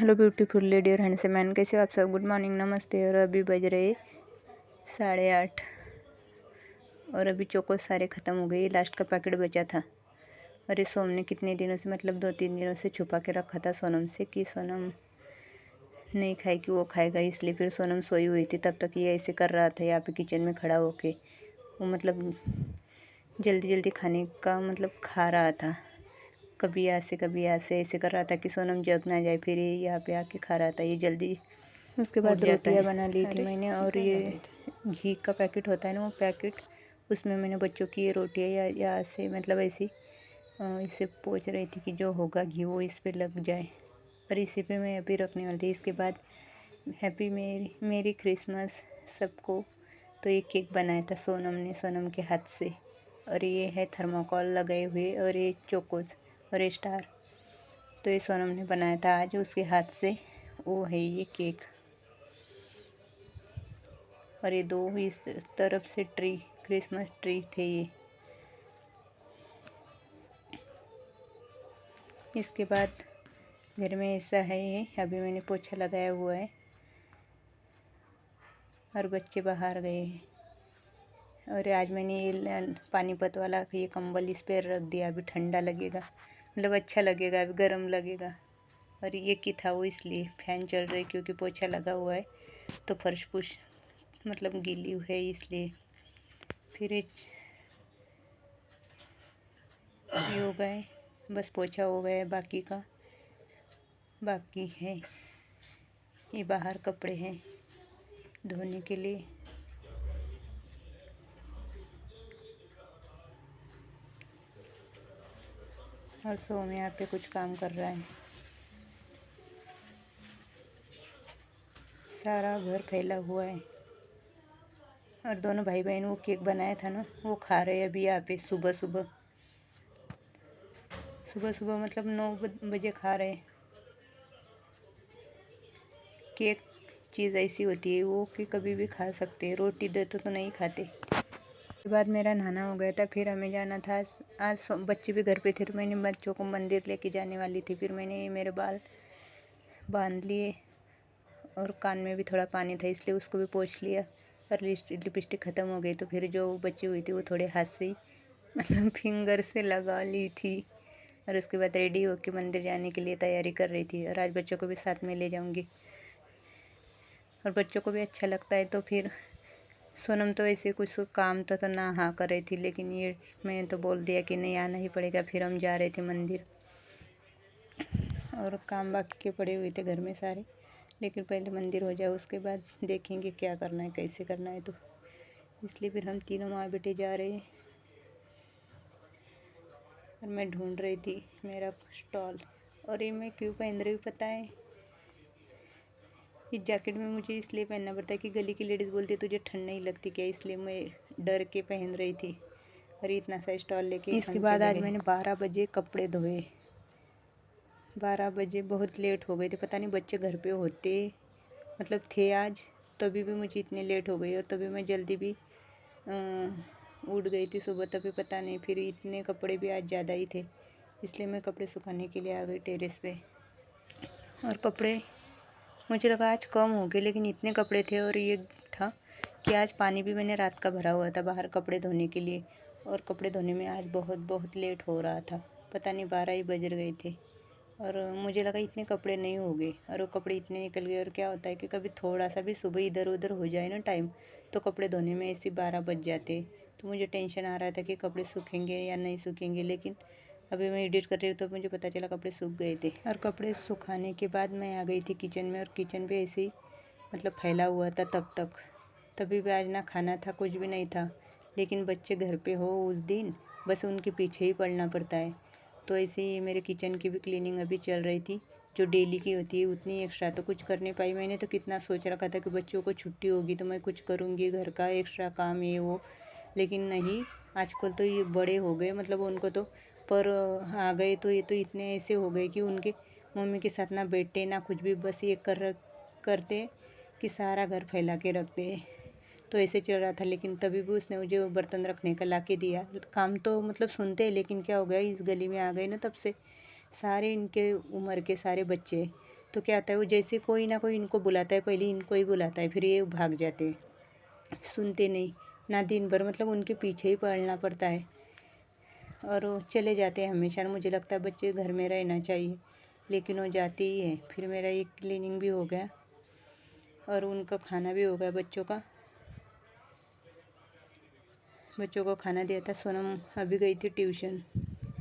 Hello beautiful lady और handsome man, कैसे हो आप सब। गुड मॉर्निंग, नमस्ते। और अभी बज रहे 8:30 और अभी चोकोस सारे ख़त्म हो गए। लास्ट का पैकेट बचा था और ये सोम ने कितने दिनों से, मतलब 2-3 दिनों से छुपा के रखा था सोनम से कि सोनम नहीं खाएगी, वो खाएगा। इसलिए फिर सोनम सोई हुई थी, तब तक ये ऐसे कर रहा था यहाँ पे किचन में खड़ा होके। वो मतलब जल्दी जल्दी खाने का मतलब खा रहा था, कभी यहाँ से कभी यहाँ से ऐसे कर रहा था कि सोनम जग ना जाए। फिर ये यहाँ पे आके खा रहा था ये जल्दी। उसके बाद रोटियाँ बना ली थी मैंने, और ये घी का पैकेट होता है ना, वो पैकेट, उसमें मैंने बच्चों की ये रोटियाँ या यहाँ से मतलब ऐसी इससे पोंछ रही थी कि जो होगा घी वो इस पे लग जाए। और इसी पे मैं अभी रखने वाली थी। इसके बाद हैप्पी मेरी क्रिसमस सबको। तो ये केक बनाया था सोनम ने, सोनम के हाथ से। और ये है थर्माकोल लगाए हुए, और ये चोकोस और ये स्टार, तो ये सोनम ने बनाया था आज उसके हाथ से। वो है ये केक, और ये 2 इस तरफ से ट्री, क्रिसमस ट्री थे ये। इसके बाद घर में ऐसा है ये, अभी मैंने पोछा लगाया हुआ है और बच्चे बाहर गए हैं। और आज मैंने ये पानीपत वाला ये कंबल इस पर रख दिया, अभी ठंडा लगेगा, मतलब अच्छा लगेगा, अभी गर्म लगेगा। और ये की था वो, इसलिए फैन चल रही क्योंकि पोछा लगा हुआ है तो फर्श पुश मतलब गीली है इसलिए। फिर ये हो गए, बस पोछा हो गया, बाकी है ये बाहर कपड़े हैं धोने के लिए। और सोम यहाँ पे कुछ काम कर रहा है। सारा घर फैला हुआ है। और दोनों भाई बहन वो केक बनाया था ना, वो खा रहे हैं अभी यहाँ पे सुबह सुबह मतलब 9 बजे खा रहे हैं। केक चीज़ ऐसी होती है वो कि कभी भी खा सकते हैं, रोटी दे तो नहीं खाते। उसके बाद मेरा नहाना हो गया था, फिर हमें जाना था। आज बच्चे भी घर पे थे तो मैंने बच्चों को मंदिर लेके जाने वाली थी। फिर मैंने मेरे बाल बांध लिए और कान में भी थोड़ा पानी था इसलिए उसको भी पोंछ लिया। और लिपस्टिक ख़त्म हो गई तो फिर जो बची हुई थी वो थोड़े हाथ से ही मतलब फिंगर से लगा ली थी। और उसके बाद रेडी होके मंदिर जाने के लिए तैयारी कर रही थी। और आज बच्चों को भी साथ में ले जाऊंगी और बच्चों को भी अच्छा लगता है। तो फिर सोनम तो ऐसे कुछ काम था तो ना हाँ कर रही थी, लेकिन ये मैंने तो बोल दिया कि नहीं आना ही पड़ेगा। फिर हम जा रहे थे मंदिर और काम बाकी के पड़े हुए थे घर में सारे, लेकिन पहले मंदिर हो जाए उसके बाद देखेंगे क्या करना है, कैसे करना है। तो इसलिए फिर हम तीनों माँ बेटे जा रहे हैं। और मैं ढूंढ रही थी मेरा स्टॉल, और ये मैं क्यों पहन रही हूँ पता है। इस जैकेट में मुझे इसलिए पहनना पड़ता है कि गली की लेडीज़ बोलती है तुझे ठंड नहीं लगती क्या, इसलिए मैं डर के पहन रही थी। और इतना सा स्टॉल लेके इसके बाद आज मैंने 12 बजे कपड़े धोए। 12 बजे बहुत लेट हो गए थे, पता नहीं बच्चे घर पे होते मतलब थे आज, तभी भी मुझे इतने लेट हो गई। और तभी मैं जल्दी भी उठ गई थी सुबह, तभी पता नहीं फिर इतने कपड़े भी आज ज़्यादा ही थे, इसलिए मैं कपड़े सुखाने के लिए आ गई टेरेस पे। और कपड़े मुझे लगा आज कम हो गए, लेकिन इतने कपड़े थे। और ये था कि आज पानी भी मैंने रात का भरा हुआ था बाहर कपड़े धोने के लिए, और कपड़े धोने में आज बहुत लेट हो रहा था, पता नहीं 12 ही बज गए थे। और मुझे लगा इतने कपड़े नहीं हो गए, और वो कपड़े इतने निकल गए। और क्या होता है कि कभी थोड़ा सा भी सुबह इधर उधर हो जाए ना टाइम, तो कपड़े धोने में ऐसे 12 बज जाते। तो मुझे टेंशन आ रहा था कि कपड़े सूखेंगे या नहीं सूखेंगे, लेकिन अभी मैं एडिट कर रही हूँ तो मुझे पता चला कपड़े सूख गए थे। और कपड़े सुखाने के बाद मैं आ गई थी किचन में, और किचन पे ऐसे ही मतलब फैला हुआ था तभी भी आज ना खाना था, कुछ भी नहीं था। लेकिन बच्चे घर पे हो उस दिन, बस उनके पीछे ही पड़ना पड़ता है। तो ऐसे ही मेरे किचन की भी क्लीनिंग अभी चल रही थी, जो डेली की होती है उतनी एक्स्ट्रा तो कुछ कर नहीं पाई। मैंने तो कितना सोच रखा था कि बच्चों को छुट्टी होगी तो मैं कुछ करूँगी घर का एक्स्ट्रा काम ये वो, लेकिन नहीं। आजकल तो ये बड़े हो गए, मतलब उनको तो पर आ गए तो ये तो इतने ऐसे हो गए कि उनके मम्मी के साथ ना बैठते ना कुछ भी, बस ये करते कि सारा घर फैला के रखते। तो ऐसे चल रहा था, लेकिन तभी भी उसने मुझे वो बर्तन रखने का ला के दिया। काम तो मतलब सुनते हैं, लेकिन क्या हो गया इस गली में आ गए ना तब से सारे इनके उम्र के सारे बच्चे तो क्या होता है, वो जैसे कोई ना कोई इनको बुलाता है, पहले इनको ही बुलाता है, फिर ये भाग जाते हैं, सुनते नहीं ना। दिन भर मतलब उनके पीछे ही पड़ना पड़ता है और वो चले जाते हैं हमेशा। मुझे लगता है बच्चे घर में रहना चाहिए, लेकिन वो जाते ही है। फिर मेरा ये क्लीनिंग भी हो गया और उनका खाना भी हो गया। बच्चों को खाना दिया था। सोनम अभी गई थी ट्यूशन।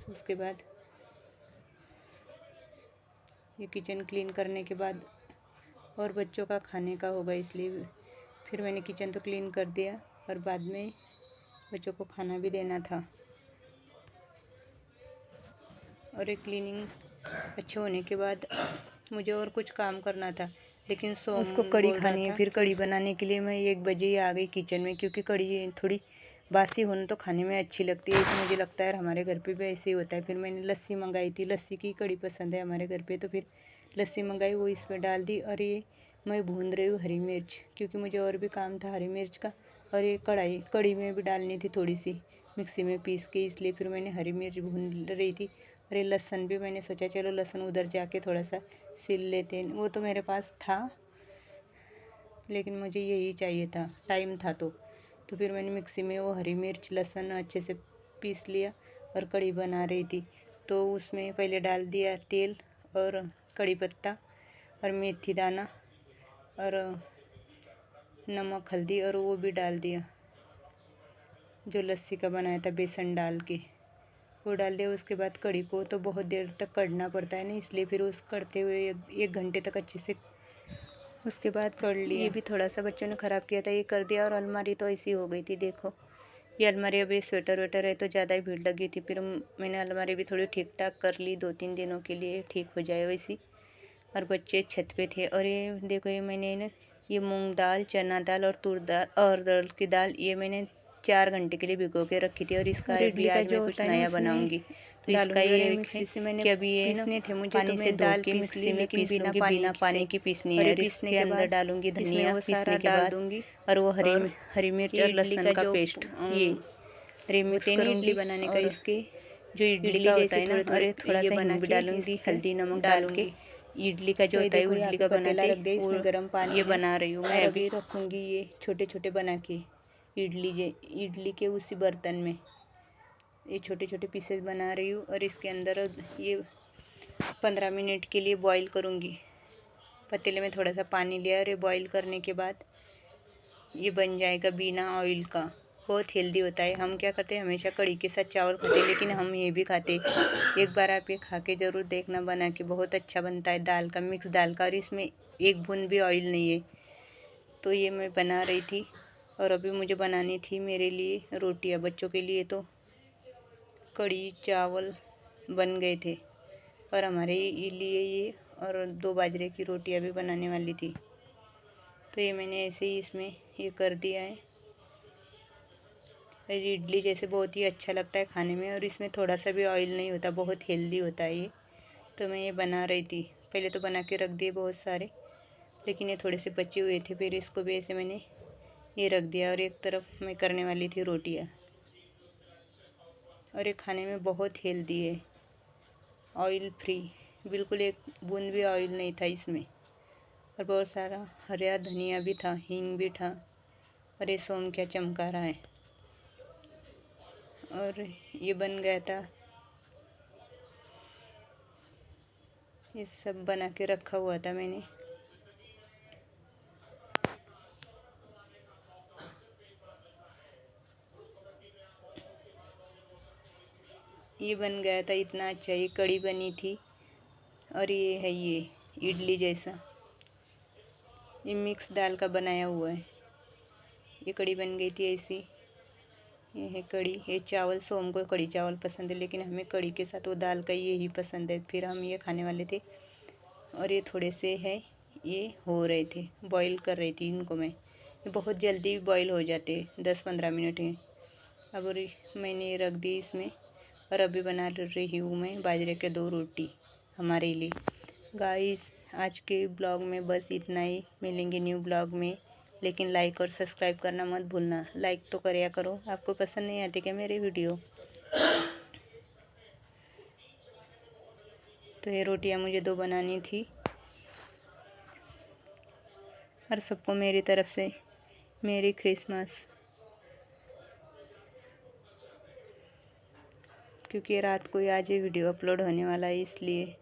उसके बाद ये किचन क्लीन करने के बाद और बच्चों का खाने का होगा, इसलिए फिर मैंने किचन तो क्लीन कर दिया और बाद में बच्चों को खाना भी देना था। और एक क्लीनिंग अच्छे होने के बाद मुझे और कुछ काम करना था, लेकिन उसको कड़ी खानी है। फिर कड़ी बनाने के लिए मैं 1 बजे ही आ गई किचन में, क्योंकि कड़ी थोड़ी बासी होने तो खाने में अच्छी लगती है। इसमें मुझे लगता है हमारे घर पे भी ऐसे ही होता है। फिर मैंने लस्सी मंगाई थी, लस्सी की कड़ी पसंद है हमारे घर पे, तो फिर लस्सी मंगाई, वो इसमें डाल दी। और ये मैं भून रही हूँ हरी मिर्च, क्योंकि मुझे और भी काम था हरी मिर्च का। और ये कड़ी में भी डालनी थी थोड़ी सी मिक्सी में पीस के, इसलिए फिर मैंने हरी मिर्च भून रही थी। और ये लहसुन भी मैंने सोचा चलो लहसुन उधर जाके थोड़ा सा सिल लेते हैं। वो तो मेरे पास था, लेकिन मुझे यही चाहिए था, टाइम था तो फिर मैंने मिक्सी में वो हरी मिर्च लहसुन अच्छे से पीस लिया और कड़ी बना रही थी। तो उसमें पहले डाल दिया तेल और कड़ी पत्ता और मेथी दाना और नमक हल्दी, और वो भी डाल दिया जो लस्सी का बनाया था बेसन डाल के, वो डाल दिया। उसके बाद कड़ी को तो बहुत देर तक कढ़ना पड़ता है ना, इसलिए फिर उस कढ़ते हुए 1 घंटे तक अच्छे से उसके बाद कढ़ लिया। ये भी थोड़ा सा बच्चों ने ख़राब किया था, ये कर दिया। और अलमारी तो ऐसी हो गई थी, देखो ये अलमारी। अभी स्वेटर वेटर है तो ज़्यादा ही भीड़ लगी थी, फिर मैंने अलमारी भी थोड़ी ठीक ठाक कर ली 2-3 दिनों के लिए, ठीक हो जाए वैसी। और बच्चे छत पे थे। और ये देखो, ये मैंने ना ये मूंग दाल, चना दाल और तूर दाल और दाल की दाल ये मैंने 4 घंटे के लिए भिगो के रखी थी। और इसका भी आज मैं कुछ नया बनाऊंगी। तो इसका ये मिक्सी से मैंने कि अभी ये पीसने थे मुझे, पानी से धो के मिक्सी में पीस लूँगी, बिना पानी की पीसनी है। और इसके अंदर डालूंगी धनिया पीसने के बाद, और वो हरी मिर्च और लहसुन का पेस्ट, ये हरी मिक्स करूँगी बनाने का। इसके जो इडली का होता है ना, अरे थोड़ा सा हिंग भी डालूंगी, हल्दी नमक डाल के इडली का जो होता है, इडली का बनाते हैं, इसमें गर्म पानी ये बना रही हूँ मैं। अभी रखूँगी ये छोटे छोटे बना के इडली के उसी बर्तन में ये छोटे छोटे पीसेस बना रही हूँ। और इसके अंदर ये 15 मिनट के लिए बॉईल करूँगी। पतीले में थोड़ा सा पानी लिया और ये बॉईल करने के बाद ये बन जाएगा बिना ऑयल का। बहुत हेल्दी होता है। हम क्या करते हैं, हमेशा कड़ी के साथ चावल खाते हैं, लेकिन हम ये भी खाते हैं। एक बार आप ये खा के ज़रूर देखना बना के, बहुत अच्छा बनता है दाल का, मिक्स दाल का। और इसमें एक बूंद भी ऑयल नहीं है। तो ये मैं बना रही थी और अभी मुझे बनानी थी मेरे लिए रोटियां। बच्चों के लिए तो कड़ी चावल बन गए थे और हमारे लिए ये और 2 बाजरे की रोटियां भी बनाने वाली थी। तो ये मैंने ऐसे ही इसमें ये कर दिया है। इडली जैसे बहुत ही अच्छा लगता है खाने में, और इसमें थोड़ा सा भी ऑयल नहीं होता, बहुत हेल्दी होता है ये। तो मैं ये बना रही थी, पहले तो बना के रख दिए बहुत सारे, लेकिन ये थोड़े से बचे हुए थे, फिर इसको भी ऐसे मैंने ये रख दिया। और एक तरफ मैं करने वाली थी रोटियां। और ये खाने में बहुत हेल्दी है, ऑयल फ्री, बिल्कुल एक बूंद भी ऑयल नहीं था इसमें। और बहुत सारा हरा धनिया भी था, हींग भी था, और ये सोम क्या चमका रहा है। और ये बन गया था, ये सब बना के रखा हुआ था मैंने। ये बन गया था, इतना अच्छा ये कड़ी बनी थी। और ये है ये इडली जैसा, ये मिक्स दाल का बनाया हुआ है। ये कड़ी बन गई थी ऐसी। ये है कड़ी। ये चावल, सोम को कड़ी चावल पसंद है, लेकिन हमें कड़ी के साथ वो दाल का ये ही पसंद है, फिर हम ये खाने वाले थे। और ये थोड़े से है, ये हो रहे थे, बॉईल कर रही थी इनको मैं। ये बहुत जल्दी बॉईल हो जाते, 10-15 मिनट में। अब मैंने रख दी इसमें। और अभी बना रही हूँ मैं बाजरे के 2 रोटी हमारे लिए। गाइस, आज के ब्लॉग में बस इतना ही। मिलेंगे न्यू ब्लॉग में, लेकिन लाइक और सब्सक्राइब करना मत भूलना। लाइक तो करिया करो, आपको पसंद नहीं आती क्या मेरी वीडियो? तो ये रोटियां मुझे 2 बनानी थी, और सबको मेरी तरफ से मेरी क्रिसमस। क्योंकि रात को ही आज ये वीडियो अपलोड होने वाला है, इसलिए